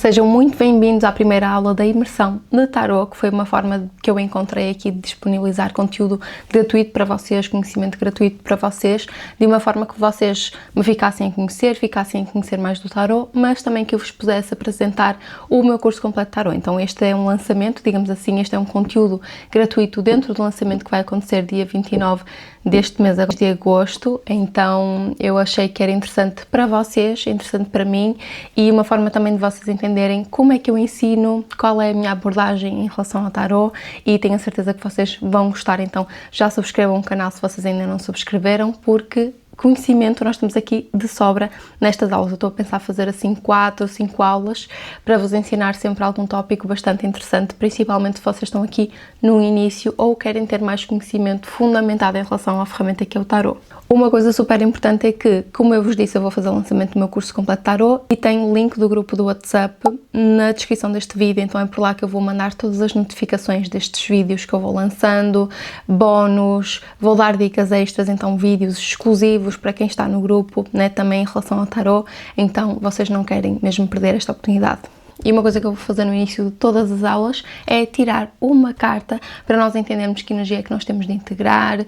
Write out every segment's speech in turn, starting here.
Sejam muito bem-vindos à primeira aula da imersão de Tarot, que foi uma forma que eu encontrei aqui de disponibilizar conteúdo gratuito para vocês, conhecimento gratuito para vocês, de uma forma que vocês me ficassem a conhecer mais do Tarot, mas também que eu vos pudesse apresentar o meu curso completo de Tarot. Então este é um lançamento, digamos assim, este é um conteúdo gratuito dentro do lançamento que vai acontecer dia 29 deste mês de agosto, então eu achei que era interessante para vocês, interessante para mim e uma forma também de vocês entenderem como é que eu ensino, qual é a minha abordagem em relação ao Tarot e tenho a certeza que vocês vão gostar, então já subscrevam o canal se vocês ainda não subscreveram, porque conhecimento nós temos aqui de sobra nestas aulas. Eu estou a pensar fazer assim 4 ou 5 aulas para vos ensinar sempre algum tópico bastante interessante, principalmente se vocês estão aqui no início ou querem ter mais conhecimento fundamentado em relação à ferramenta que é o Tarot. Uma coisa super importante é que, como eu vos disse, eu vou fazer o lançamento do meu curso completo de Tarot e tenho o link do grupo do WhatsApp na descrição deste vídeo, então é por lá que eu vou mandar todas as notificações destes vídeos que eu vou lançando, bónus, vou dar dicas extras, então vídeos exclusivos para quem está no grupo, né, também em relação ao Tarot, então vocês não querem mesmo perder esta oportunidade. E uma coisa que eu vou fazer no início de todas as aulas é tirar uma carta para nós entendermos que energia é que nós temos de integrar,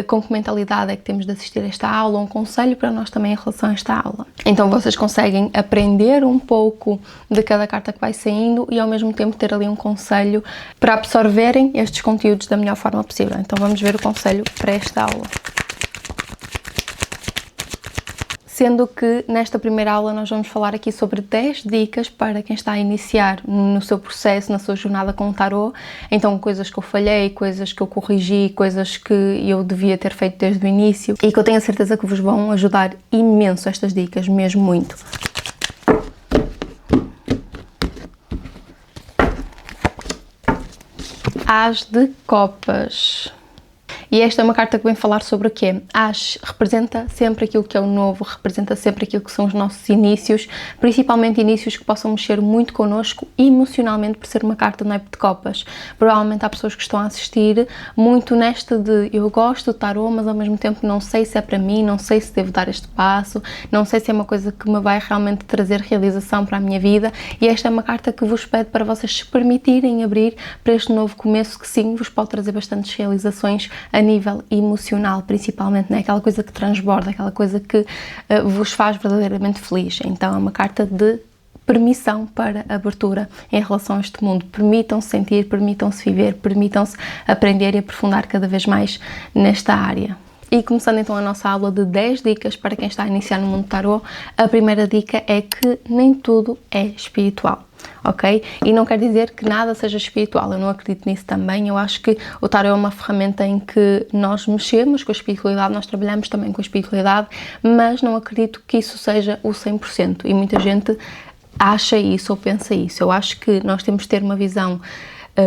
com que mentalidade é que temos de assistir a esta aula, um conselho para nós também em relação a esta aula. Então vocês conseguem aprender um pouco de cada carta que vai saindo e ao mesmo tempo ter ali um conselho para absorverem estes conteúdos da melhor forma possível. Então vamos ver o conselho para esta aula. Sendo que nesta primeira aula nós vamos falar aqui sobre 10 dicas para quem está a iniciar no seu processo, na sua jornada com o Tarot. Então coisas que eu falhei, coisas que eu corrigi, coisas que eu devia ter feito desde o início e que eu tenho a certeza que vos vão ajudar imenso estas dicas, mesmo muito. As de Copas. E esta é uma carta que vem falar sobre o quê? As representa sempre aquilo que é o novo, representa sempre aquilo que são os nossos inícios, principalmente inícios que possam mexer muito connosco emocionalmente, por ser uma carta do naipe de copas. Provavelmente há pessoas que estão a assistir muito nesta de eu gosto do Tarot, mas ao mesmo tempo não sei se é para mim, não sei se devo dar este passo, não sei se é uma coisa que me vai realmente trazer realização para a minha vida, e esta é uma carta que vos pede para vocês se permitirem abrir para este novo começo que sim, vos pode trazer bastantes realizações a nível emocional, principalmente, né? Aquela coisa que transborda, aquela coisa que vos faz verdadeiramente feliz. Então é uma carta de permissão para abertura em relação a este mundo. Permitam-se sentir, permitam-se viver, permitam-se aprender e aprofundar cada vez mais nesta área. E começando então a nossa aula de 10 dicas para quem está a iniciar no mundo Tarot, a primeira dica é que nem tudo é espiritual. Ok? E não quer dizer que nada seja espiritual, eu não acredito nisso também, eu acho que o Tarot é uma ferramenta em que nós mexemos com a espiritualidade, nós trabalhamos também com a espiritualidade, mas não acredito que isso seja o 100% e muita gente acha isso ou pensa isso. Eu acho que nós temos de ter uma visão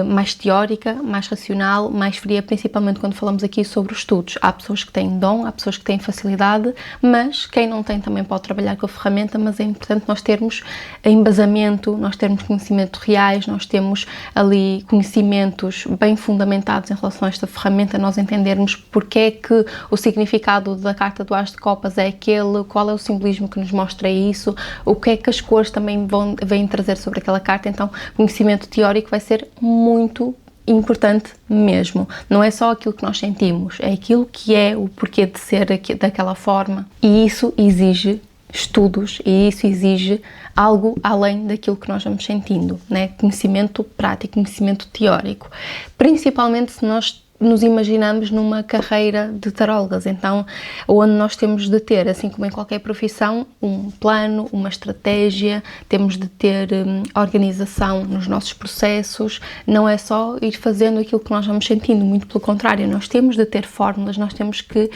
mais teórica, mais racional, mais fria, principalmente quando falamos aqui sobre os estudos. Há pessoas que têm dom, há pessoas que têm facilidade, mas quem não tem também pode trabalhar com a ferramenta, mas é importante nós termos embasamento, nós termos conhecimentos reais, nós temos ali conhecimentos bem fundamentados em relação a esta ferramenta, nós entendermos porque é que o significado da carta do As de Copas é aquele, qual é o simbolismo que nos mostra isso, o que é que as cores também vêm trazer sobre aquela carta. Então conhecimento teórico vai ser muito importante mesmo. Não é só aquilo que nós sentimos, é aquilo que é o porquê de ser daquela forma. E isso exige estudos e isso exige algo além daquilo que nós vamos sentindo, né? Conhecimento prático, conhecimento teórico. Principalmente se nós nos imaginamos numa carreira de tarólogas, então onde nós temos de ter, assim como em qualquer profissão, um plano, uma estratégia, temos de ter organização nos nossos processos, não é só ir fazendo aquilo que nós vamos sentindo, muito pelo contrário, nós temos de ter fórmulas, nós temos que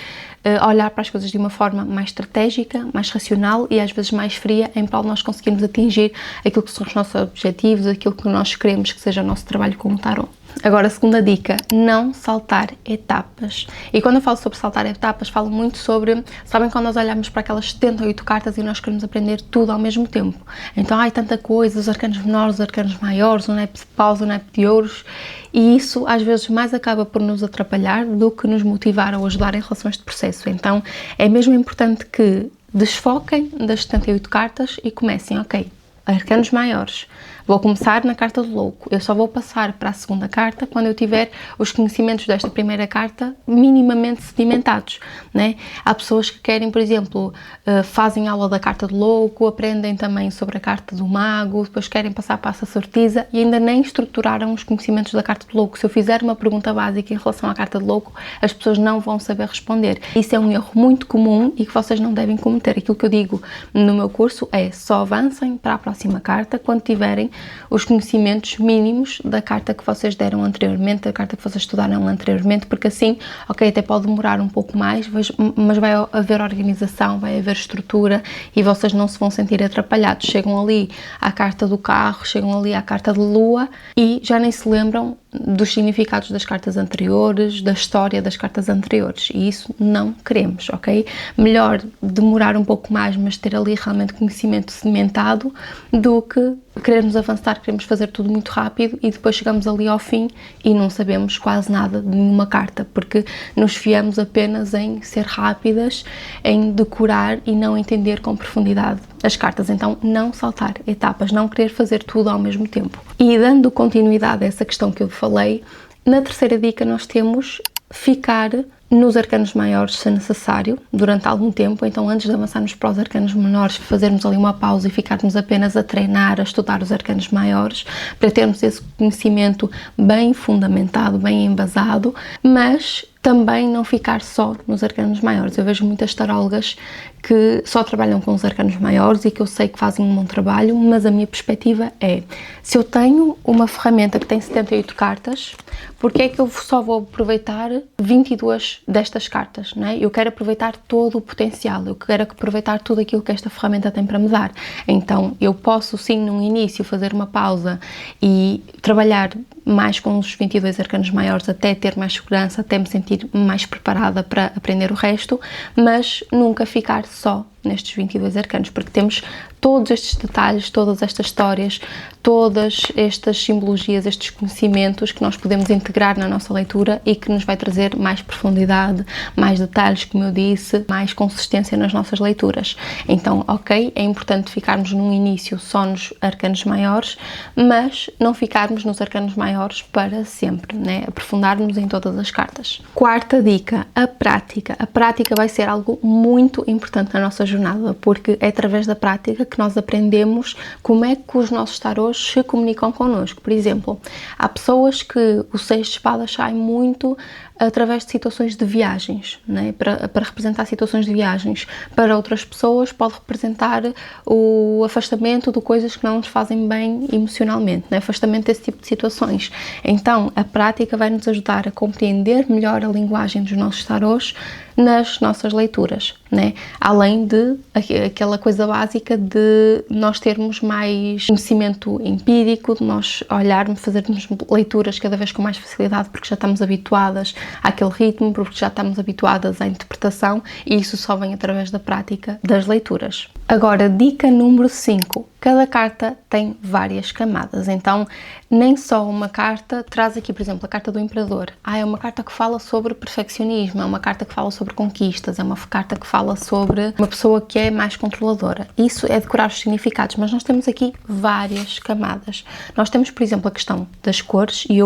olhar para as coisas de uma forma mais estratégica, mais racional e às vezes mais fria, em prol de nós conseguirmos atingir aquilo que são os nossos objetivos, aquilo que nós queremos que seja o nosso trabalho com o Tarot. Agora, a segunda dica, não saltar etapas. E quando eu falo sobre saltar etapas, falo muito sobre, sabem quando nós olhamos para aquelas 78 cartas e nós queremos aprender tudo ao mesmo tempo. Então, há tanta coisa, os arcanos menores, os arcanos maiores, o naipe de paus, o naipe de ouros, e isso às vezes mais acaba por nos atrapalhar do que nos motivar ou ajudar em relação a este processo. Então, é mesmo importante que desfoquem das 78 cartas e comecem, ok, arcanos maiores. Vou começar na carta do louco. Eu só vou passar para a segunda carta quando eu tiver os conhecimentos desta primeira carta minimamente sedimentados, né? Há pessoas que querem, por exemplo, fazem aula da carta do louco, aprendem também sobre a carta do mago, depois querem passar para a sacerdotisa e ainda nem estruturaram os conhecimentos da carta do louco. Se eu fizer uma pergunta básica em relação à carta do louco, as pessoas não vão saber responder. Isso é um erro muito comum e que vocês não devem cometer. Aquilo que eu digo no meu curso é só avancem para a próxima carta quando tiverem os conhecimentos mínimos da carta que vocês deram anteriormente, da carta que vocês estudaram anteriormente, porque assim, ok, até pode demorar um pouco mais, mas vai haver organização, vai haver estrutura e vocês não se vão sentir atrapalhados. Chegam ali à carta do carro, chegam ali à carta de lua e já nem se lembram dos significados das cartas anteriores, da história das cartas anteriores, e isso não queremos, ok? Melhor demorar um pouco mais, mas ter ali realmente conhecimento sedimentado, do que querermos avançar, queremos fazer tudo muito rápido e depois chegamos ali ao fim e não sabemos quase nada de nenhuma carta, porque nos fiamos apenas em ser rápidas, em decorar e não entender com profundidade as cartas. Então, não saltar etapas, não querer fazer tudo ao mesmo tempo. E dando continuidade a essa questão que eu falei, na terceira dica nós temos ficar nos arcanos maiores se necessário, durante algum tempo. Então, antes de avançarmos para os arcanos menores, fazermos ali uma pausa e ficarmos apenas a treinar, a estudar os arcanos maiores, para termos esse conhecimento bem fundamentado, bem embasado, mas também não ficar só nos arcanos maiores. Eu vejo muitas tarólogas que só trabalham com os arcanos maiores e que eu sei que fazem um bom trabalho, mas a minha perspectiva é, se eu tenho uma ferramenta que tem 78 cartas, porque é que eu só vou aproveitar 22 destas cartas, não é? Eu quero aproveitar todo o potencial, eu quero aproveitar tudo aquilo que esta ferramenta tem para me dar. Então, eu posso sim, no início, fazer uma pausa e trabalhar mais com os 22 arcanos maiores até ter mais segurança, até me sentir mais preparada para aprender o resto, mas nunca ficar só nestes 22 arcanos, porque temos todos estes detalhes, todas estas histórias, todas estas simbologias, estes conhecimentos que nós podemos integrar na nossa leitura e que nos vai trazer mais profundidade, mais detalhes, como eu disse, mais consistência nas nossas leituras. Então, ok, é importante ficarmos num início só nos arcanos maiores, mas não ficarmos nos arcanos maiores para sempre, né? Aprofundarmos em todas as cartas. Quarta dica, a prática. A prática vai ser algo muito importante na nossa jornada, porque é através da prática que nós aprendemos como é que os nossos tarôs se comunicam connosco. Por exemplo, há pessoas que o 6 de espadas sai muito através de situações de viagens, né? Para representar situações de viagens. Para outras pessoas pode representar o afastamento de coisas que não nos fazem bem emocionalmente, né? Afastamento desse tipo de situações. Então, a prática vai nos ajudar a compreender melhor a linguagem dos nossos tarôs nas nossas leituras, né? Além de aquela coisa básica de nós termos mais conhecimento empírico, de nós olharmos, fazermos leituras cada vez com mais facilidade, porque já estamos habituadas àquele ritmo, porque já estamos habituadas à interpretação, e isso só vem através da prática das leituras. Agora, dica número 5. Cada carta tem várias camadas, então nem só uma carta traz aqui, por exemplo, a carta do Imperador. É uma carta que fala sobre perfeccionismo, é uma carta que fala sobre conquistas, é uma carta que fala sobre uma pessoa que é mais controladora. Isso é decorar os significados, mas nós temos aqui várias camadas. Nós temos, por exemplo, a questão das cores, e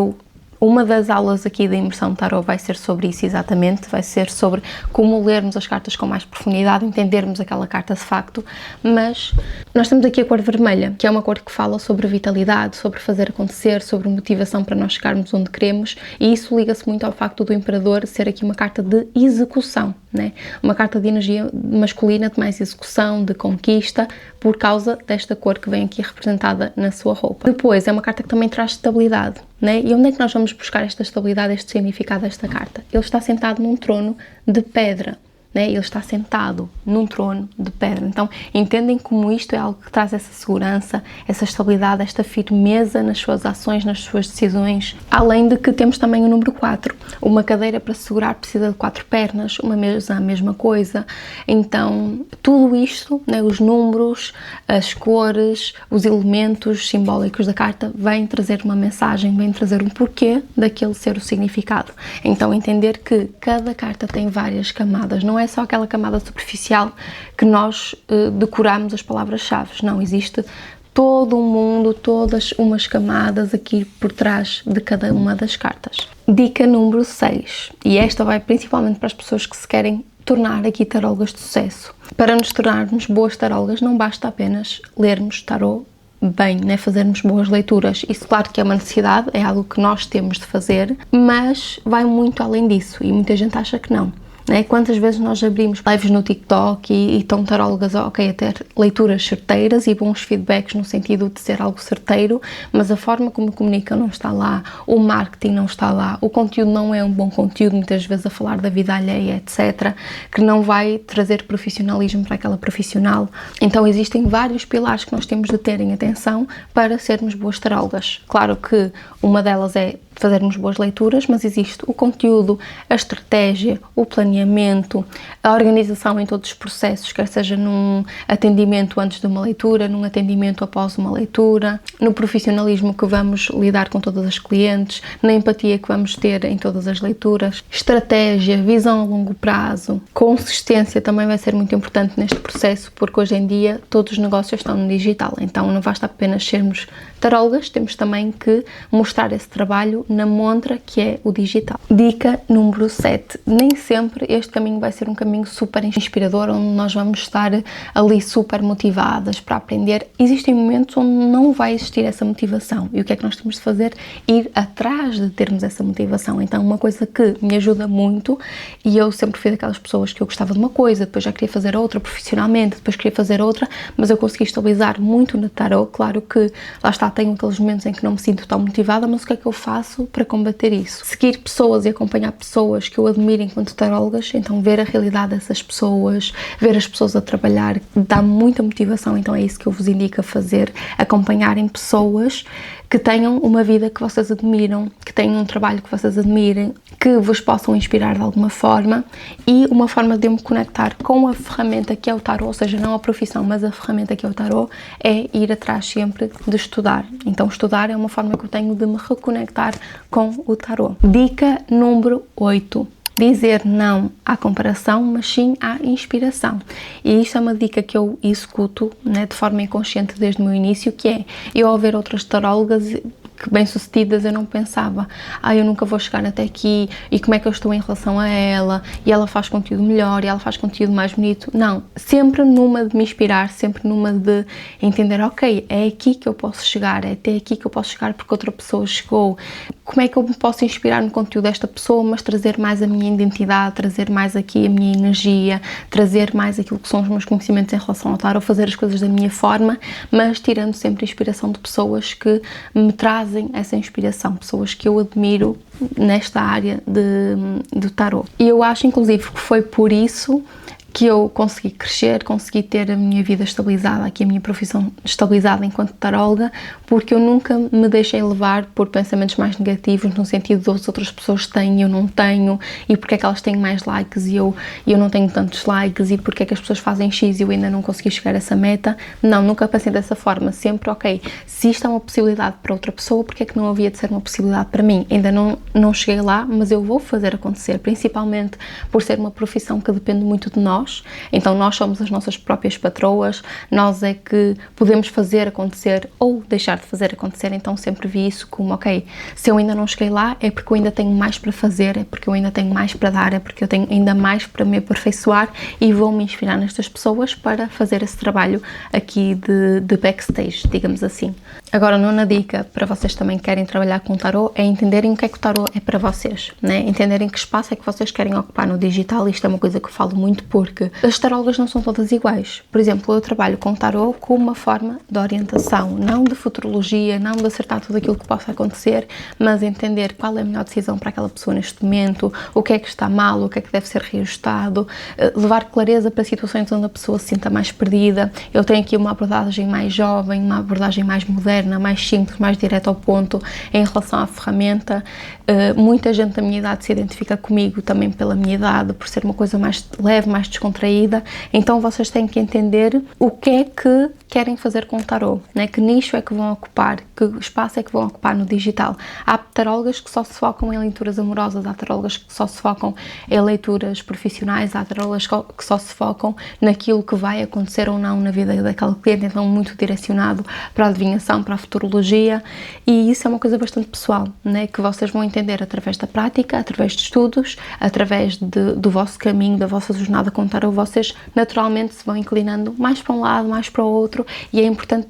uma das aulas aqui da imersão tarot vai ser sobre isso exatamente, vai ser sobre como lermos as cartas com mais profundidade, entendermos aquela carta de facto, mas nós temos aqui a cor vermelha, que é uma cor que fala sobre vitalidade, sobre fazer acontecer, sobre motivação para nós chegarmos onde queremos, e isso liga-se muito ao facto do Imperador ser aqui uma carta de execução, né? Uma carta de energia masculina, de mais execução, de conquista, por causa desta cor que vem aqui representada na sua roupa. Depois, é uma carta que também traz estabilidade, né? E onde é que nós vamos buscar esta estabilidade, este significado desta carta? Ele está sentado num trono de pedra, né? Ele está sentado num trono de pedra. Então, entendem como isto é algo que traz essa segurança, essa estabilidade, esta firmeza nas suas ações, nas suas decisões. Além de que temos também o número 4. Uma cadeira para segurar precisa de 4 pernas, uma mesa a mesma coisa. Então, tudo isto, né, os números, as cores, os elementos simbólicos da carta, vêm trazer uma mensagem, vêm trazer um porquê daquele ser o significado. Então, entender que cada carta tem várias camadas, não é só aquela camada superficial que nós decoramos as palavras-chave, não, existe todo um mundo, todas umas camadas aqui por trás de cada uma das cartas. Dica número 6, e esta vai principalmente para as pessoas que se querem tornar aqui tarólogas de sucesso. Para nos tornarmos boas tarólogas não basta apenas lermos tarô bem, né? Fazermos boas leituras. Isso claro que é uma necessidade, é algo que nós temos de fazer, mas vai muito além disso e muita gente acha que não. Né? Quantas vezes nós abrimos lives no TikTok e estão tarólogas a ter leituras certeiras e bons feedbacks no sentido de ser algo certeiro, mas a forma como comunicam não está lá, o marketing não está lá, o conteúdo não é um bom conteúdo, muitas vezes a falar da vida alheia, etc., que não vai trazer profissionalismo para aquela profissional. Então existem vários pilares que nós temos de ter em atenção para sermos boas tarólogas. Claro que uma delas é fazermos boas leituras, mas existe o conteúdo, a estratégia, o planeamento, a organização em todos os processos, quer seja num atendimento antes de uma leitura, num atendimento após uma leitura, no profissionalismo que vamos lidar com todas as clientes, na empatia que vamos ter em todas as leituras, estratégia, visão a longo prazo, consistência também vai ser muito importante neste processo, porque hoje em dia todos os negócios estão no digital, então não basta apenas sermos tarólogas, temos também que mostrar esse trabalho na montra que é o digital. Dica número 7. Nem sempre este caminho vai ser um caminho super inspirador, onde nós vamos estar ali super motivadas para aprender. Existem momentos onde não vai existir essa motivação. E o que é que nós temos de fazer? Ir atrás de termos essa motivação. Então, uma coisa que me ajuda muito, e eu sempre fui daquelas pessoas que eu gostava de uma coisa, depois já queria fazer outra profissionalmente, depois queria fazer outra, mas eu consegui estabilizar muito no tarot. Claro que, lá está, tenho aqueles momentos em que não me sinto tão motivada, mas o que é que eu faço para combater isso? Seguir pessoas e acompanhar pessoas que eu admiro enquanto tarólogas, então ver a realidade dessas pessoas, ver as pessoas a trabalhar, dá muita motivação, então é isso que eu vos indico a fazer, acompanharem pessoas que tenham uma vida que vocês admiram, que tenham um trabalho que vocês admirem, que vos possam inspirar de alguma forma, e uma forma de eu me conectar com a ferramenta que é o tarot, ou seja, não a profissão, mas a ferramenta que é o tarot, é ir atrás sempre de estudar. Então estudar é uma forma que eu tenho de me reconectar com o tarot. Dica número 8. Dizer não à comparação, mas sim à inspiração. E isto é uma dica que eu executo, né, de forma inconsciente desde o meu início, que é, eu ao ver outras tarólogas que bem-sucedidas, eu não pensava, eu nunca vou chegar até aqui, e como é que eu estou em relação a ela, e ela faz conteúdo melhor, e ela faz conteúdo mais bonito. Não, sempre numa de me inspirar, sempre numa de entender, ok, é aqui que eu posso chegar, é até aqui que eu posso chegar porque outra pessoa chegou. Como é que eu me posso inspirar no conteúdo desta pessoa, mas trazer mais a minha identidade, trazer mais aqui a minha energia, trazer mais aquilo que são os meus conhecimentos em relação ao tarot, fazer as coisas da minha forma, mas tirando sempre a inspiração de pessoas que me trazem essa inspiração, pessoas que eu admiro nesta área do tarot. E eu acho, inclusive, que foi por isso que eu consegui crescer, consegui ter a minha vida estabilizada, aqui a minha profissão estabilizada enquanto taróloga, porque eu nunca me deixei levar por pensamentos mais negativos, no sentido de as outras pessoas têm e eu não tenho, e porque é que elas têm mais likes e eu não tenho tantos likes, e porque é que as pessoas fazem X e eu ainda não consegui chegar a essa meta. Não, nunca pensei dessa forma, sempre, ok, se isto é uma possibilidade para outra pessoa, porque é que não havia de ser uma possibilidade para mim? Ainda não cheguei lá, mas eu vou fazer acontecer, principalmente por ser uma profissão que depende muito de nós. Então nós somos as nossas próprias patroas, nós é que podemos fazer acontecer ou deixar de fazer acontecer. Então sempre vi isso como, ok, se eu ainda não cheguei lá é porque eu ainda tenho mais para fazer, é porque eu ainda tenho mais para dar, é porque eu tenho ainda mais para me aperfeiçoar, e vou me inspirar nestas pessoas para fazer esse trabalho aqui de backstage, digamos assim. Agora, a nona dica para vocês também que querem trabalhar com o tarot é entenderem o que é que o tarot é para vocês, né? Entenderem que espaço é que vocês querem ocupar no digital. Isto é uma coisa que eu falo muito porque as tarólogas não são todas iguais. Por exemplo, eu trabalho com o tarot como uma forma de orientação, não de futurologia, não de acertar tudo aquilo que possa acontecer, mas entender qual é a melhor decisão para aquela pessoa neste momento, o que é que está mal, o que é que deve ser reajustado, levar clareza para situações onde a pessoa se sinta mais perdida. Eu tenho aqui uma abordagem mais jovem, uma abordagem mais moderna, moderna, mais simples, mais direta ao ponto em relação à ferramenta. Muita gente da minha idade se identifica comigo também pela minha idade, por ser uma coisa mais leve, mais descontraída. Então vocês têm que entender o que é que querem fazer com o tarot, né? Que nicho é que vão ocupar, que espaço é que vão ocupar no digital. Há tarólogas que só se focam em leituras amorosas, há tarólogas que só se focam em leituras profissionais, há tarólogas que só se focam naquilo que vai acontecer ou não na vida daquela cliente, então muito direcionado para a adivinhação, para a futurologia, e isso é uma coisa bastante pessoal, né? Que vocês vão entender através da prática, através de estudos, através do vosso caminho, da vossa jornada com o tarot. Vocês naturalmente se vão inclinando mais para um lado, mais para o outro, e é importante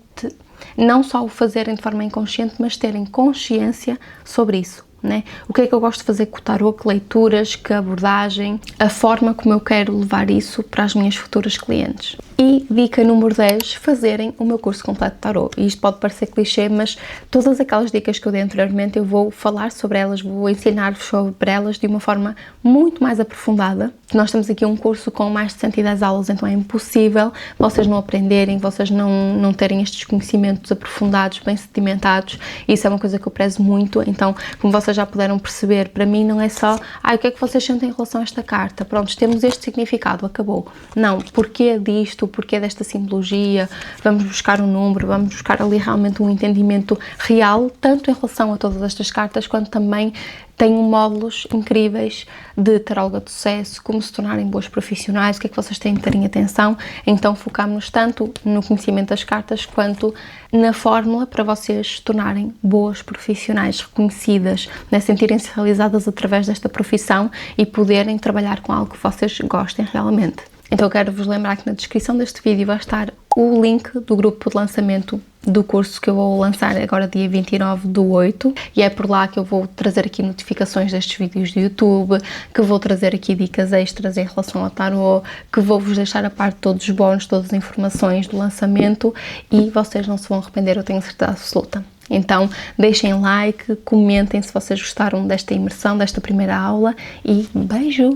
não só o fazerem de forma inconsciente, mas terem consciência sobre isso, né? O que é que eu gosto de fazer com o tarot, que leituras, que abordagem, a forma como eu quero levar isso para as minhas futuras clientes. E dica número 10, fazerem o meu curso completo de tarot. E isto pode parecer clichê, mas todas aquelas dicas que eu dei anteriormente eu vou falar sobre elas, vou ensinar-vos sobre elas de uma forma muito mais aprofundada. Nós temos aqui um curso com mais de 110 aulas, então é impossível vocês não aprenderem, vocês não terem estes conhecimentos aprofundados, bem sedimentados. Isso é uma coisa que eu prezo muito. Então, como vocês já puderam perceber, para mim não é só o que é que vocês sentem em relação a esta carta? Pronto, temos este significado, acabou. Não, porquê disto? Porquê desta simbologia? Vamos buscar um número, vamos buscar ali realmente um entendimento real, tanto em relação a todas estas cartas, quanto também tenho módulos incríveis de taróloga de sucesso, como se tornarem boas profissionais, o que é que vocês têm de terem atenção. Então focámos-nos tanto no conhecimento das cartas quanto na fórmula para vocês se tornarem boas profissionais, reconhecidas, né? Sentirem-se realizadas através desta profissão e poderem trabalhar com algo que vocês gostem realmente. Então eu quero vos lembrar que na descrição deste vídeo vai estar o link do grupo de lançamento do curso que eu vou lançar agora dia 29/8, e é por lá que eu vou trazer aqui notificações destes vídeos do YouTube, que vou trazer aqui dicas extras em relação ao tarot, que vou vos deixar a parte de todos os bónus, todas as informações do lançamento, e vocês não se vão arrepender, eu tenho certeza absoluta. Então deixem like, comentem se vocês gostaram desta imersão, desta primeira aula, e beijos!